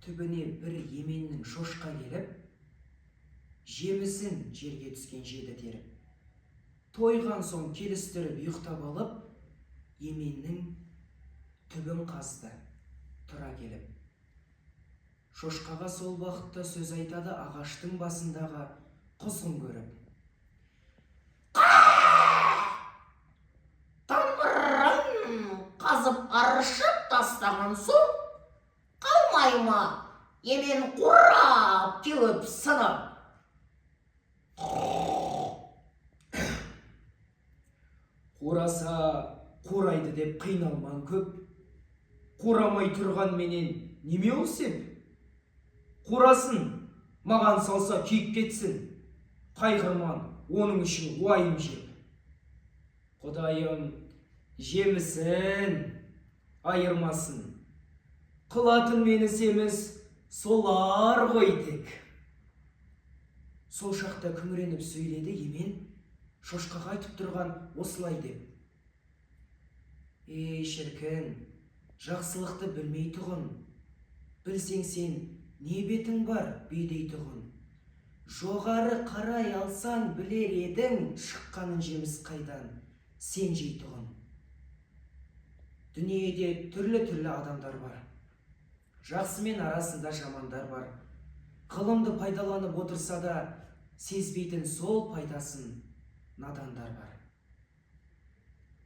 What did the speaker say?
түбіне бір еменнің шошқа келіп, жемісін жерге түскен жеді теріп. Тойған соң келістіріп ұйықтап алып, еменнің түбін қазды, тұра келіп. Шошқаға сол уақытта сөз айтады ағаштың басындағы құзғын көріп. Тамырын қазып аршып тастаған соң, қалмай ма емен қурап кеуіп сынып. Қураса қурайды деп қиналман көп, қурамай тұрған менен неме ол сеп? Қурасын, маған салса күйіп кетсін, қайғырман оның үшін уайым жеп. Құдайым жемісін айырмасын, қылатын мені семіз солар ғой тек. Сол шақта күңіреніп сөйледі емен, шошқаға айтып тұрған осылай деп. Ей шіркін, жақсылықты білмей тұғын, білсең сен не бетің бар бедей тұғын. Жоғары қарай алсан білер едің, шыққанын жеміс қайдан сен жей тұғын. Дүниеде түрлі-түрлі адамдар бар. Жақсымен арасында жамандар бар. Ғылымды пайдаланып отырса да, сезбейтін сол пайдасын надандар бар.